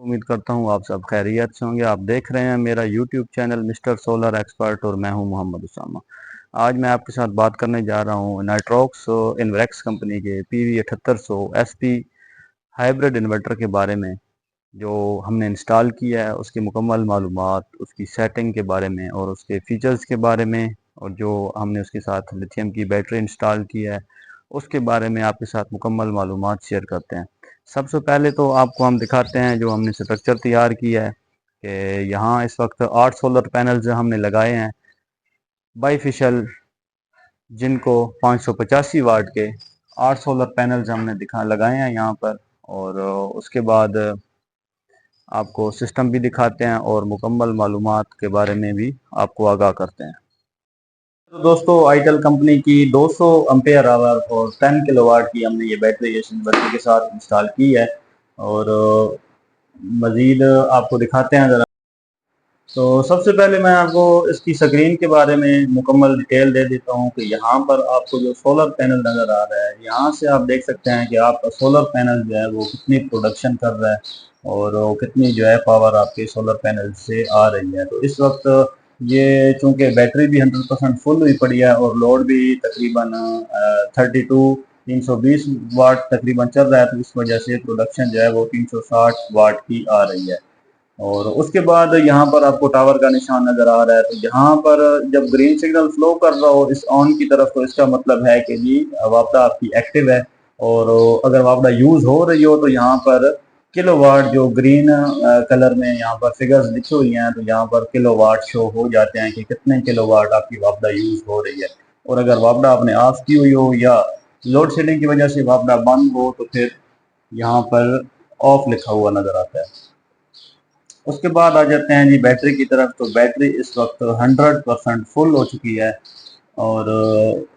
उम्मीद करता हूँ आप सब खैरियत से होंगे। आप देख रहे हैं मेरा YouTube channel mister solar expert और मैं हूँ मोहम्मद उसामा। आज मैं आपके साथ बात करने जा रहा हूँ नाइट्रोक्स इन्वेक्स कंपनी के PV7800 SP हाइब्रिड इन्वर्टर के बारे में, जो हमने इंस्टॉल किया है उसकी मुकम्मल मालूमात, उसकी सेटिंग के बारे में और उसके फीचर्स के बारे में, और जो हमने उसके साथ लिथियम की बैटरी इंस्टॉल की है उसके बारे में आपके साथ मुकम्मल मालूमात शेयर करते हैं। सबसे पहले तो आपको हम दिखाते हैं जो हमने स्ट्रक्चर तैयार किया है कि यहाँ इस वक्त 8 सोलर पैनल्स हमने लगाए हैं बाईफिशल, जिनको 585 वाट के 8 सोलर पैनल्स हमने दिखा लगाए हैं यहाँ पर। और उसके बाद आपको सिस्टम भी दिखाते हैं और मुकम्मल मालूमात के बारे में भी आपको आगाह करते हैं। तो दोस्तों, आईटेल कंपनी की 200 एम्पेयर आवर और 10 किलोवाट की हमने ये बैटरी इस इन्वर्टर के साथ इंस्टॉल की है। और मज़ीद आपको दिखाते हैं ज़रा। तो सबसे पहले मैं आपको इसकी स्क्रीन के बारे में मुकम्मल डिटेल दे देता हूँ कि यहाँ पर आपको जो सोलर पैनल नज़र आ रहा है, यहाँ से आप देख सकते हैं कि आपका सोलर पैनल जो है वो कितनी प्रोडक्शन कर रहा है और वो कितनी जो है पावर आपके सोलर पैनल से आ रही है। तो इस वक्त ये चूँकि बैटरी भी 100% फुल हुई पड़ी है और लोड भी तकरीबन 320 वाट तकरीबन चल रहा है, तो इस वजह से प्रोडक्शन जो है वो 360 वाट की आ रही है। और उसके बाद यहाँ पर आपको टावर का निशान नजर आ रहा है। तो यहाँ पर जब ग्रीन सिग्नल फ्लो कर रहा हो इस ऑन की तरफ, तो इसका मतलब है कि जी वापडा आपकी एक्टिव है। और अगर वापडा यूज हो रही हो तो यहाँ पर किलोवाट जो ग्रीन कलर में यहाँ पर फिगर्स लिखी हुई हैं, तो यहाँ पर किलोवाट शो हो जाते हैं कि कितने किलोवाट आपकी वापडा यूज हो रही है। और अगर वापडा आपने ऑफ की हुई हो या लोड शेडिंग की वजह से वापडा बंद हो तो फिर यहाँ पर ऑफ लिखा हुआ नजर आता है। उसके बाद आ जाते हैं जी बैटरी की तरफ। तो बैटरी इस वक्त 100% फुल हो चुकी है और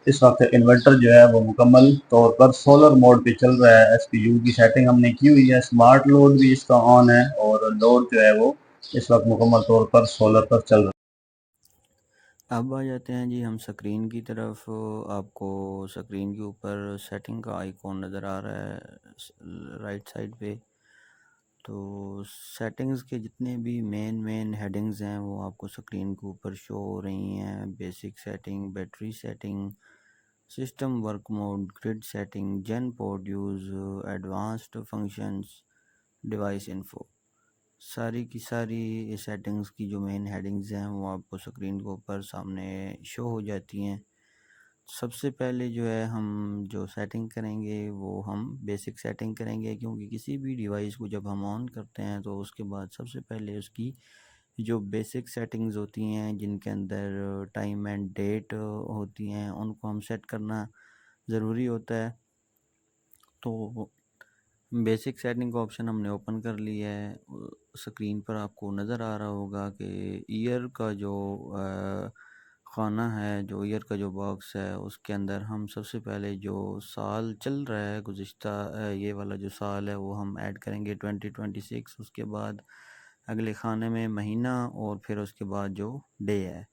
इस वक्त इन्वर्टर जो है वो मुकम्मल तौर पर सोलर मोड पे चल रहा है। SPU की सेटिंग हमने की हुई है, स्मार्ट लोड भी इसका ऑन है और लोड जो है वो इस वक्त मुकम्मल तौर पर सोलर पर चल रहा है। अब आ जाते हैं जी हम स्क्रीन की तरफ। आपको स्क्रीन के ऊपर सेटिंग का आइकॉन नज़र आ रहा है राइट साइड पे। तो सेटिंग्स के जितने भी मेन हेडिंग्स हैं वो आपको स्क्रीन के ऊपर शो हो रही हैं। Basic setting, battery setting, system work mode, grid setting, gen port use, advanced functions, device info. सारी की सारी सेटिंग्स की जो मेन हेडिंग्स हैं वो आपको स्क्रीन के ऊपर सामने शो हो जाती हैं। सबसे पहले जो है हम जो सेटिंग करेंगे वो हम बेसिक सेटिंग करेंगे, क्योंकि किसी भी डिवाइस को जब हम ऑन करते हैं तो उसके बाद सबसे पहले उसकी जो बेसिक सेटिंग्स होती हैं जिनके अंदर टाइम एंड डेट होती हैं उनको हम सेट करना ज़रूरी होता है। तो बेसिक सेटिंग का ऑप्शन हमने ओपन कर लिया है। स्क्रीन पर आपको नज़र आ रहा होगा कि ईयर का जो खाना है, जो ईयर का जो बॉक्स है उसके अंदर हम सबसे पहले जो साल चल रहा है गुज़िश्ता ये वाला जो साल है वो हम ऐड करेंगे 2026। उसके बाद अगले खाने में महीना और फिर उसके बाद जो डे है।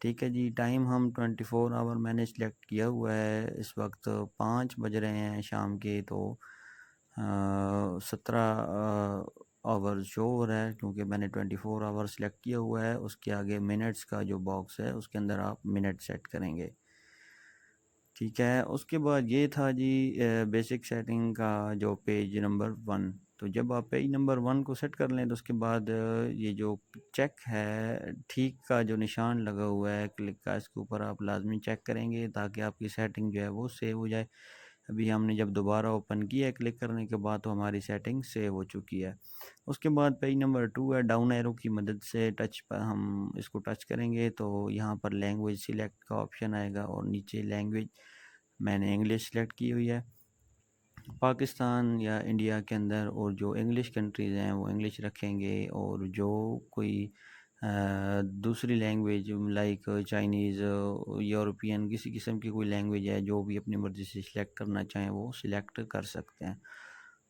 ठीक है जी। टाइम हम 24 आवर मैंने सेलेक्ट किया हुआ है। इस वक्त 5 बज रहे हैं शाम के। तो 17 आवर शो हो रहा है क्योंकि मैंने 24 आवर सेलेक्ट किया हुआ है। उसके आगे मिनट्स का जो बॉक्स है उसके अंदर आप मिनट सेट करेंगे। ठीक है। उसके बाद ये था जी बेसिक सेटिंग का जो पेज नंबर 1। तो जब आप पेज नंबर 1 को सेट कर लें तो उसके बाद ये जो चेक है ठीक का जो निशान लगा हुआ है क्लिक का, इसके ऊपर आप लाजमी चेक करेंगे ताकि आपकी सेटिंग जो है वो सेव हो जाए। अभी हमने जब दोबारा ओपन किया है क्लिक करने के बाद तो हमारी सेटिंग सेव हो चुकी है। उसके बाद पेज नंबर 2 है। डाउन एरो की मदद से टच पर हम इसको टच करेंगे तो यहाँ पर लैंग्वेज सिलेक्ट का ऑप्शन आएगा और नीचे लैंग्वेज मैंने इंग्लिश सेलेक्ट की हुई है। पाकिस्तान या इंडिया के अंदर और जो इंग्लिश कंट्रीज़ हैं वो इंग्लिश रखेंगे, और जो कोई दूसरी लैंग्वेज लाइक चाइनीज़, यूरोपियन किसी किस्म की कोई लैंग्वेज है जो भी अपनी मर्ज़ी से सिलेक्ट करना चाहें वो सिलेक्ट कर सकते हैं।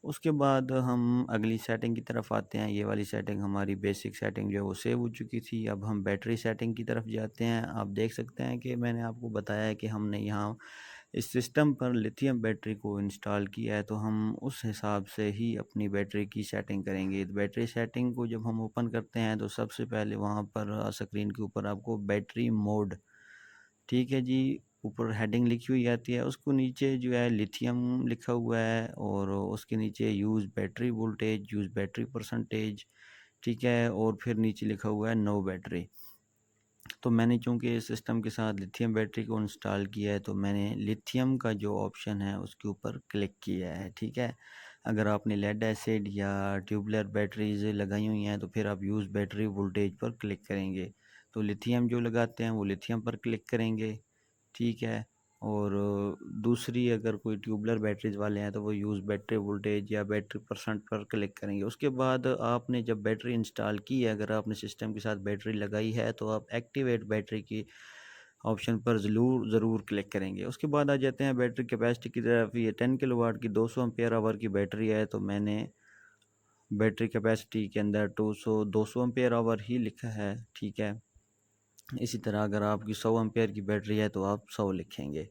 उसके बाद हम अगली सेटिंग की तरफ आते हैं। ये वाली सेटिंग हमारी बेसिक सेटिंग जो है वो सेव हो चुकी थी। अब हम बैटरी सेटिंग की तरफ जाते हैं। आप देख सकते हैं कि मैंने आपको बताया है कि हमने यहाँ इस सिस्टम पर लिथियम बैटरी को इंस्टॉल किया है, तो हम उस हिसाब से ही अपनी बैटरी की सेटिंग करेंगे। तो बैटरी सेटिंग को जब हम ओपन करते हैं तो सबसे पहले वहाँ पर स्क्रीन के ऊपर आपको बैटरी मोड, ठीक है जी, ऊपर हेडिंग लिखी हुई आती है, उसको नीचे जो है लिथियम लिखा हुआ है और उसके नीचे use battery voltage, use battery percentage, ठीक है, और फिर नीचे लिखा हुआ है नो बैटरी। तो मैंने चूँकि इस सिस्टम के साथ लिथियम बैटरी को इंस्टॉल किया है, तो मैंने लिथियम का जो ऑप्शन है उसके ऊपर क्लिक किया है, ठीक है। अगर आपने लेड एसिड या ट्यूबुलर बैटरीज लगाई हुई हैं तो फिर आप यूज़ बैटरी वोल्टेज पर क्लिक करेंगे। तो लिथियम जो लगाते हैं वो लिथियम पर क्लिक करेंगे, ठीक है। और दूसरी अगर कोई ट्यूबुलर बैटरीज वाले हैं तो वो यूज़ बैटरी वोल्टेज या बैटरी परसेंट पर क्लिक करेंगे। उसके बाद आपने जब बैटरी इंस्टॉल की है, अगर आपने सिस्टम के साथ बैटरी लगाई है तो आप एक्टिवेट बैटरी की ऑप्शन पर ज़रूर क्लिक करेंगे। उसके बाद आ जाते हैं बैटरी कैपेसिटी की तरफ। ये 10 किलोवाट की 200 एम्पीयर आवर की बैटरी है, तो मैंने बैटरी कैपेसिटी के अंदर 200 एम्पीयर आवर ही लिखा है, ठीक है। इसी तरह अगर आपकी 100 एम्पीयर की बैटरी है तो आप 100 लिखेंगे।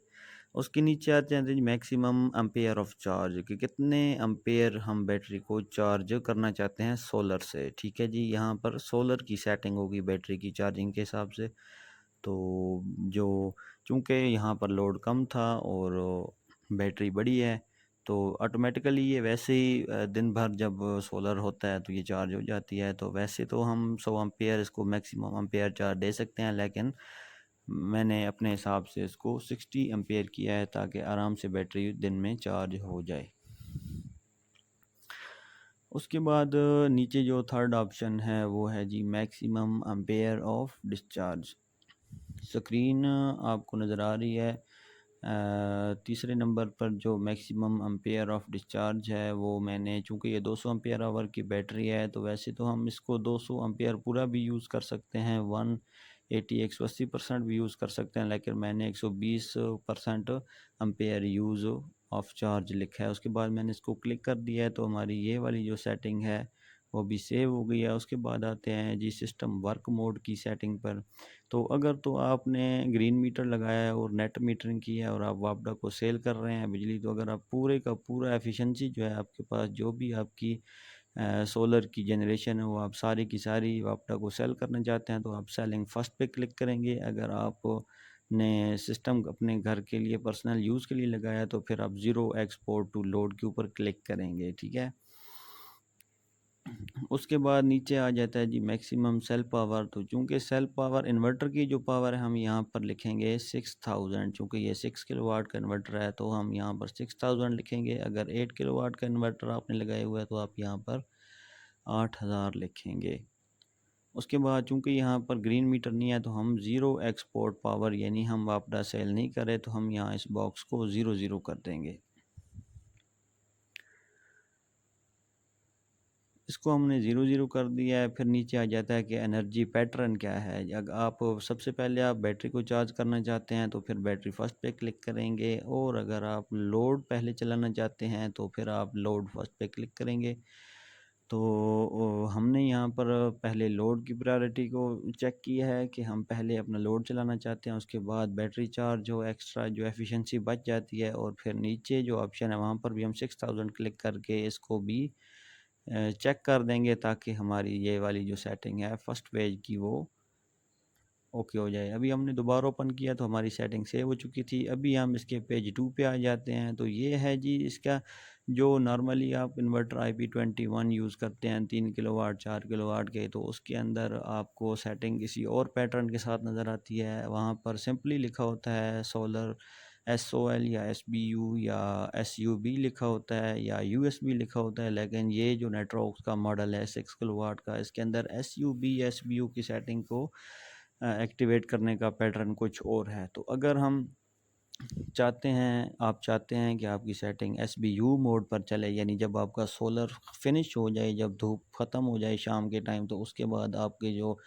उसके नीचे आते हैं जी मैक्सिमम एम्पेयर ऑफ चार्ज, कि कितने एम्पेयर हम बैटरी को चार्ज करना चाहते हैं सोलर से, ठीक है जी। यहाँ पर सोलर की सेटिंग होगी बैटरी की चार्जिंग के हिसाब से। तो जो चूँकि यहाँ पर लोड कम था और बैटरी बड़ी है, तो ऑटोमेटिकली ये वैसे ही दिन भर जब सोलर होता है तो ये चार्ज हो जाती है। तो वैसे तो हम 100 एम्पेयर इसको मैक्सिमम एम्पेयर चार्ज दे सकते हैं, लेकिन मैंने अपने हिसाब से इसको 60 एम्पेयर किया है ताकि आराम से बैटरी दिन में चार्ज हो जाए। उसके बाद नीचे जो थर्ड ऑप्शन है वो है जी maximum ampere of discharge. Screen आपको नज़र आ रही है। तीसरे नंबर पर जो मैक्सिमम एम्पेयर ऑफ डिस्चार्ज है वो मैंने, चूँकि ये 200 एम्पेयर आवर की बैटरी है तो वैसे तो हम इसको 200 एम्पेयर पूरा भी यूज़ कर सकते हैं, 180 180% भी यूज़ कर सकते हैं, लेकिन मैंने 120% एम्पेयर यूज़ ऑफ चार्ज लिखा है। उसके बाद मैंने इसको क्लिक कर दिया है तो हमारी ये वाली जो सेटिंग है वो भी सेव हो गई है। उसके बाद आते हैं जी सिस्टम वर्क मोड की सेटिंग पर। तो अगर तो आपने ग्रीन मीटर लगाया है और नेट मीटरिंग की है और आप वापडा को सेल कर रहे हैं बिजली, तो अगर आप पूरे का पूरा एफिशिएंसी जो है आपके पास जो भी आपकी सोलर की जनरेशन है वो आप सारी की सारी वापडा को सेल करना चाहते हैं तो आप सेलिंग फर्स्ट पे क्लिक करेंगे। अगर आप ने सिस्टम अपने घर के लिए पर्सनल यूज़ के लिए लगाया तो फिर आप ज़ीरो एक्सपोर्ट टू लोड के ऊपर क्लिक करेंगे, ठीक है। उसके बाद नीचे आ जाता है जी मैक्सिमम सेल पावर। तो चूँकि सेल पावर इन्वर्टर की जो पावर है हम यहाँ पर लिखेंगे 6000, चूँकि ये 6 किलोवाट का इन्वर्टर है तो हम यहाँ पर 6000 लिखेंगे। अगर 8 किलोवाट का इन्वर्टर आपने लगाया हुआ है तो आप यहाँ पर 8000 लिखेंगे। उसके बाद चूँकि यहाँ पर ग्रीन मीटर नहीं है तो हम ज़ीरो एक्सपोर्ट पावर, यानी हम वापडा सेल नहीं करें, तो हम यहाँ इस बॉक्स को 00 कर देंगे। इसको हमने 00 कर दिया है। फिर नीचे आ जाता है कि एनर्जी पैटर्न क्या है। अगर आप सबसे पहले आप बैटरी को चार्ज करना चाहते हैं तो फिर बैटरी फर्स्ट पे क्लिक करेंगे, और अगर आप लोड पहले चलाना चाहते हैं तो फिर आप लोड फर्स्ट पे क्लिक करेंगे। तो हमने यहाँ पर पहले लोड की प्रायोरिटी को चेक किया है कि हम पहले अपना लोड चलाना चाहते हैं, उसके बाद बैटरी चार्ज हो, एक्स्ट्रा जो एफिशिएंसी बच जाती है, और फिर नीचे जो ऑप्शन है वहाँ पर भी हम 6000 क्लिक करके इसको भी चेक कर देंगे ताकि हमारी ये वाली जो सेटिंग है फर्स्ट पेज की वो ओके हो जाए। अभी हमने दोबारा ओपन किया तो हमारी सेटिंग सेव हो चुकी थी। अभी हम इसके पेज 2 पे आ जाते हैं। तो ये है जी इसका, जो नॉर्मली आप इन्वर्टर IP21 यूज़ करते हैं 3 किलोवाट 4 किलोवाट के, तो उसके अंदर आपको सेटिंग किसी और पैटर्न के साथ नज़र आती है। वहाँ पर सिंपली लिखा होता है सोलर SOL या SBU या SUB लिखा होता है या USB लिखा होता है, लेकिन ये जो नेटवर्क्स का मॉडल है 6 किलोवाट का, इसके अंदर SUB SBU की सेटिंग को एक्टिवेट करने का पैटर्न कुछ और है। तो अगर हम आप चाहते हैं कि आपकी सेटिंग SBU मोड पर चले, यानी जब आपका सोलर फिनिश हो जाए, जब धूप ख़त्म हो जाए शाम के टाइम, तो उसके बाद आपके जो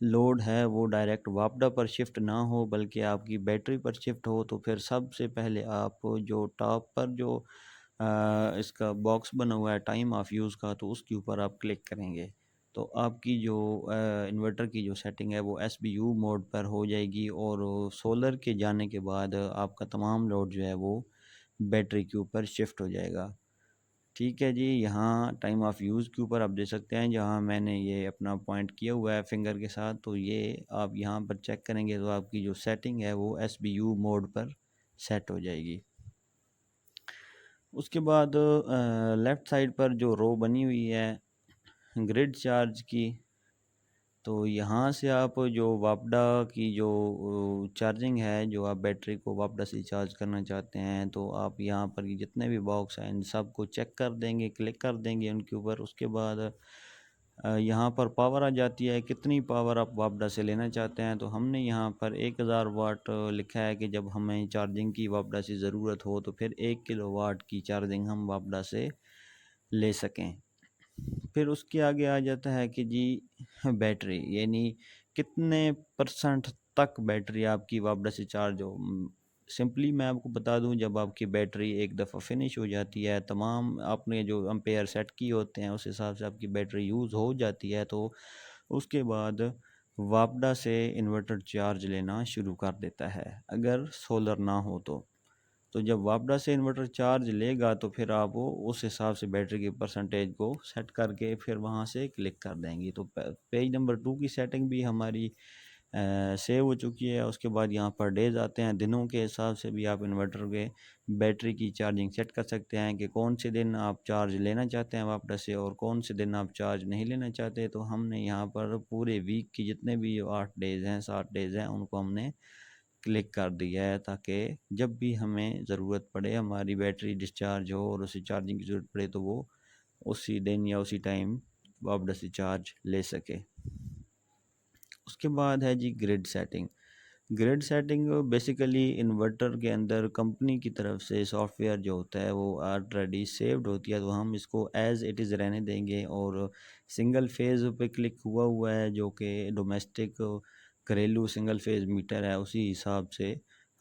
लोड है वो डायरेक्ट वापडा पर शिफ्ट ना हो बल्कि आपकी बैटरी पर शिफ्ट हो, तो फिर सबसे पहले आप जो टॉप पर जो इसका बॉक्स बना हुआ है टाइम ऑफ यूज़ का, तो उसके ऊपर आप क्लिक करेंगे। तो आपकी जो इन्वर्टर की जो सेटिंग है वो एसबीयू मोड पर हो जाएगी और सोलर के जाने के बाद आपका तमाम लोड जो है वो बैटरी के ऊपर शिफ्ट हो जाएगा। ठीक है जी, यहाँ टाइम ऑफ यूज़ के ऊपर आप देख सकते हैं, जहाँ मैंने ये अपना पॉइंट किया हुआ है फिंगर के साथ, तो ये आप यहाँ पर चेक करेंगे तो आपकी जो सेटिंग है वो एसबीयू मोड पर सेट हो जाएगी। उसके बाद लेफ़्ट साइड पर जो रो बनी हुई है ग्रिड चार्ज की, तो यहाँ से आप जो वापडा की जो चार्जिंग है, जो आप बैटरी को वापडा से चार्ज करना चाहते हैं, तो आप यहाँ पर ये जितने भी बॉक्स हैं इन सब को चेक कर देंगे, क्लिक कर देंगे उनके ऊपर। उसके बाद यहाँ पर पावर आ जाती है, कितनी पावर आप वापडा से लेना चाहते हैं। तो हमने यहाँ पर 1000 वाट लिखा है कि जब हमें चार्जिंग की वापडा से ज़रूरत हो तो फिर 1 किलोवाट की चार्जिंग हम वापडा से ले सकें। फिर उसके आगे आ जाता है कि जी बैटरी, यानी कितने परसेंट तक बैटरी आपकी वापस से चार्ज हो। सिंपली मैं आपको बता दूं, जब आपकी बैटरी एक दफ़ा फिनिश हो जाती है, तमाम आपने जो एम्पेयर सेट किए होते हैं उस हिसाब से आपकी बैटरी यूज़ हो जाती है, तो उसके बाद वापडा से इन्वर्टर चार्ज लेना शुरू कर देता है अगर सोलर ना हो तो जब वापडा से इन्वर्टर चार्ज लेगा तो फिर आप वो उस हिसाब से बैटरी की परसेंटेज को सेट करके फिर वहाँ से क्लिक कर देंगे। तो पेज नंबर 2 की सेटिंग भी हमारी सेव हो चुकी है। उसके बाद यहाँ पर डेज आते हैं, दिनों के हिसाब से भी आप इन्वर्टर के बैटरी की चार्जिंग सेट कर सकते हैं कि कौन से दिन आप चार्ज लेना चाहते हैं वापडा से और कौन से दिन आप चार्ज नहीं लेना चाहते। तो हमने यहाँ पर पूरे वीक की जितने भी 8 डेज़ हैं 7 डेज़ हैं उनको हमने क्लिक कर दिया है, ताकि जब भी हमें ज़रूरत पड़े, हमारी बैटरी डिस्चार्ज हो और उसे चार्जिंग की ज़रूरत पड़े, तो वो उसी दिन या उसी टाइम वापस से चार्ज ले सके। उसके बाद है जी grid setting. Grid setting basically inverter के अंदर कंपनी की तरफ से सॉफ्टवेयर जो होता है वो ऑलरेडी सेव्ड होती है, तो हम इसको एज़ इट इज़ रहने देंगे। और सिंगल फेज़ पे क्लिक हुआ हुआ है, जो कि डोमेस्टिक घरेलू सिंगल फेज़ मीटर है, उसी हिसाब से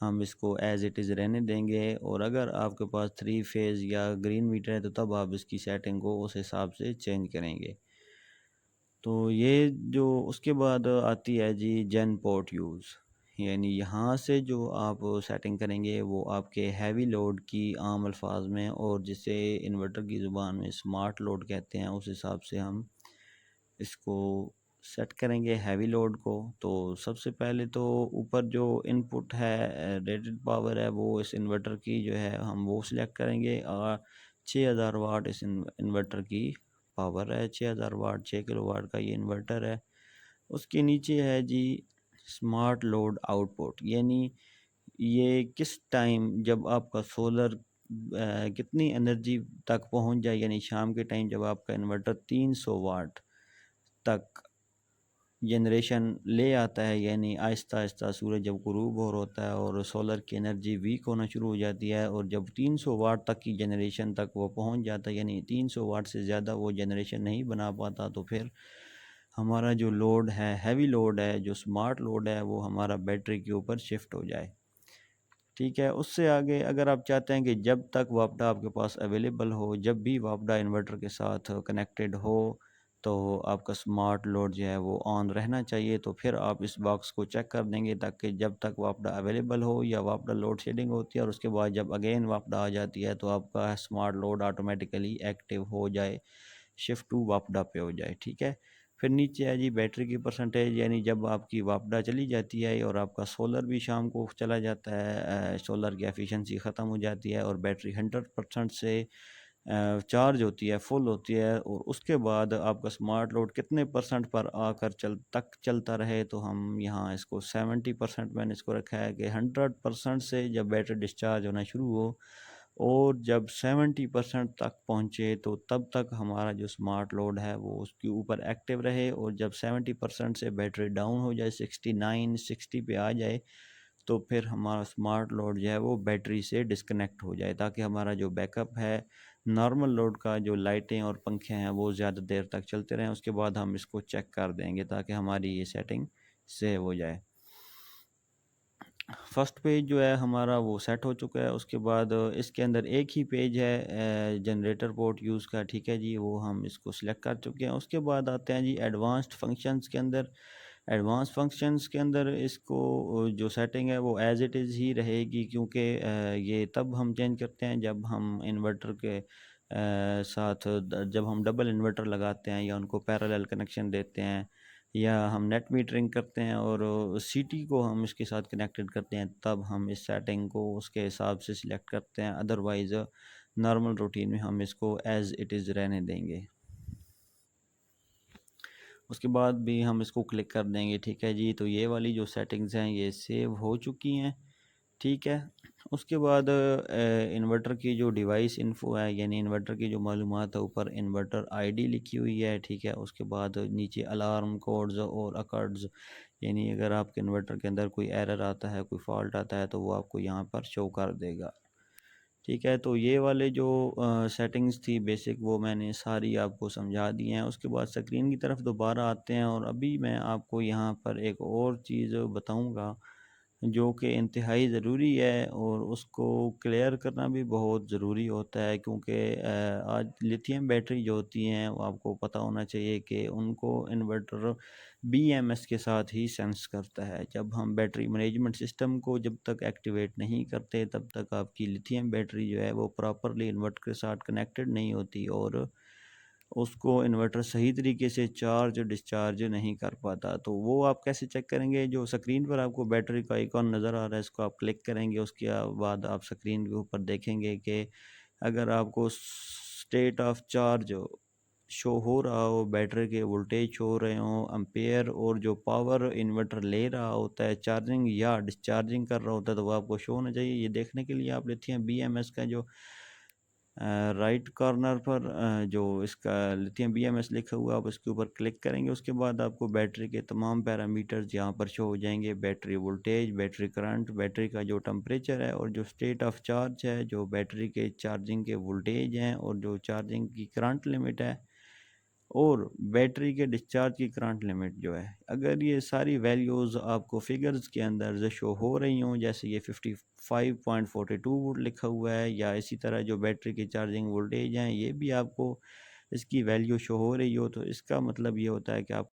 हम इसको एज़ इट इज़ रहने देंगे। और अगर आपके पास 3 फेज़ या ग्रीन मीटर है तो तब आप इसकी सेटिंग को उस हिसाब से चेंज करेंगे। तो ये जो उसके बाद आती है जी जेन पोर्ट यूज़, यानी यहाँ से जो आप सेटिंग करेंगे वो आपके हैवी लोड की आम अल्फाज में, और जिसे इन्वर्टर की ज़ुबान में स्मार्ट लोड कहते हैं, उस हिसाब से हम इसको सेट करेंगे हैवी लोड को। तो सबसे पहले तो ऊपर जो इनपुट है रेटेड पावर है वो इस इन्वर्टर की जो है हम वो सिलेक्ट करेंगे, और 6000 वाट इस इन्वर्टर की पावर है। 6000 वाट 6 किलो वाट का ये इन्वर्टर है। उसके नीचे है जी स्मार्ट लोड आउटपुट, यानी ये किस टाइम जब आपका सोलर कितनी एनर्जी तक पहुंच जाए, यानी शाम के टाइम जब आपका इन्वर्टर 300 वाट तक जनरेशन ले आता है, यानी आहिस्ता आहिस्ता सूरज जब गुरूब हो होता है और सोलर की एनर्जी वीक होना शुरू हो जाती है, और जब 300 वाट तक की जनरेशन तक वो पहुंच जाता है, यानी 300 वाट से ज़्यादा वो जनरेशन नहीं बना पाता, तो फिर हमारा जो लोड है हैवी लोड है, जो स्मार्ट लोड है, वो हमारा बैटरी के ऊपर शिफ्ट हो जाए। ठीक है, उससे आगे अगर आप चाहते हैं कि जब तक वापडा आपके पास अवेलेबल हो, जब भी वापडा इन्वर्टर के साथ कनेक्टेड हो, तो आपका स्मार्ट लोड जो है वो ऑन रहना चाहिए, तो फिर आप इस बॉक्स को चेक कर देंगे, ताकि जब तक वापडा अवेलेबल हो या वापडा लोड शेडिंग होती है और उसके बाद जब अगेन वापडा आ जाती है तो आपका स्मार्ट लोड ऑटोमेटिकली एक्टिव हो जाए, शिफ्ट टू वापडा पे हो जाए। ठीक है, फिर नीचे है जी बैटरी की परसेंटेज, यानी जब आपकी वापडा चली जाती है और आपका सोलर भी शाम को चला जाता है, सोलर की एफिशिएंसी ख़त्म हो जाती है और बैटरी 100% से चार्ज होती है, फुल होती है, और उसके बाद आपका स्मार्ट लोड कितने परसेंट पर आकर चलता रहे, तो हम यहाँ इसको 70% मैंने इसको रखा है कि 100% से जब बैटरी डिस्चार्ज होना शुरू हो और जब 70% तक पहुँचे, तो तब तक हमारा जो स्मार्ट लोड है वो उसके ऊपर एक्टिव रहे, और जब 70% से बैटरी डाउन हो जाए, 69 60 पे आ जाए, तो फिर हमारा स्मार्ट लोड जो है वो बैटरी से डिस्कनेक्ट हो जाए, ताकि हमारा जो बैकअप है नॉर्मल लोड का, जो लाइटें और पंखे हैं, वो ज़्यादा देर तक चलते रहें। उसके बाद हम इसको चेक कर देंगे ताकि हमारी ये सेटिंग सेव हो जाए। फर्स्ट पेज जो है हमारा वो सेट हो चुका है। उसके बाद इसके अंदर एक ही पेज है जनरेटर पोर्ट यूज़ का, ठीक है जी, वो हम इसको सिलेक्ट कर चुके हैं। उसके बाद आते हैं जी एडवांस्ड फंक्शंस के अंदर। एडवांस फंक्शंस के अंदर इसको जो सेटिंग है वो एज़ इट इज़ ही रहेगी, क्योंकि ये तब हम चेंज करते हैं जब हम इन्वर्टर के साथ जब हम डबल इन्वर्टर लगाते हैं या उनको पैरेलल कनेक्शन देते हैं, या हम नेट मीटरिंग करते हैं और सीटी को हम इसके साथ कनेक्टेड करते हैं, तब हम इस सेटिंग को उसके हिसाब से सिलेक्ट करते हैं। अदरवाइज़ नॉर्मल रूटीन में हम इसको एज़ इट इज़ रहने देंगे। उसके बाद भी हम इसको क्लिक कर देंगे, ठीक है जी। तो ये वाली जो सेटिंग्स हैं ये सेव हो चुकी हैं, ठीक है। उसके बाद इन्वर्टर की जो डिवाइस इन्फो है, यानी इन्वर्टर की जो मालूमात है, ऊपर इन्वर्टर आईडी लिखी हुई है, ठीक है। उसके बाद नीचे अलार्म कोड्स और अकर्ड्स, यानी अगर आपके इन्वर्टर के अंदर कोई एरर आता है, कोई फॉल्ट आता है, तो वो आपको यहाँ पर शो कर देगा, ठीक है। तो ये वाले जो सेटिंग्स थी बेसिक, वो मैंने सारी आपको समझा दी हैं। उसके बाद स्क्रीन की तरफ दोबारा आते हैं और अभी मैं आपको यहाँ पर एक और चीज़ बताऊँगा जो कि इंतहाई ज़रूरी है और उसको क्लियर करना भी बहुत ज़रूरी होता है, क्योंकि आज लिथियम बैटरी जो होती हैं वो आपको पता होना चाहिए कि उनको इन्वर्टर बीएमएस के साथ ही सेंस करता है। जब हम बैटरी मैनेजमेंट सिस्टम को जब तक एक्टिवेट नहीं करते, तब तक आपकी लिथियम बैटरी जो है वो प्रॉपरली इन्वर्टर के साथ कनेक्टेड नहीं होती और उसको इन्वर्टर सही तरीके से चार्ज डिस्चार्ज नहीं कर पाता। तो वो आप कैसे चेक करेंगे? जो स्क्रीन पर आपको बैटरी का आइकॉन नज़र आ रहा है, इसको आप क्लिक करेंगे, उसके बाद आप स्क्रीन के ऊपर देखेंगे कि अगर आपको स्टेट ऑफ चार्ज शो हो रहा हो, बैटरी के वोल्टेज शो हो रहे हों, एम्पेयर और जो पावर इन्वर्टर ले रहा होता है चार्जिंग या डिस्चार्जिंग कर रहा होता है, तो वो आपको शो होना चाहिए। ये देखने के लिए आप लिथियम बीएमएस का जो राइट कॉर्नर पर जो इसका लिथियम बीएमएस लिखा हुआ है, आप उसके ऊपर क्लिक करेंगे। उसके बाद आपको बैटरी के तमाम पैरामीटर्स यहाँ पर शो हो जाएंगे। Battery voltage, battery current, battery का जो टेम्परेचर है और जो स्टेट ऑफ चार्ज है, जो बैटरी के चार्जिंग के वोल्टेज हैं और जो चार्जिंग की करंट लिमिट है और बैटरी के डिस्चार्ज की करंट लिमिट जो है। अगर ये सारी वैल्यूज़ आपको फिगर्स के अंदर जो शो हो रही हों, जैसे ये 55.42 वोल्ट लिखा हुआ है, या इसी तरह जो बैटरी की चार्जिंग वोल्टेज हैं ये भी आपको इसकी वैल्यू शो हो रही हो, तो इसका मतलब ये होता है कि आप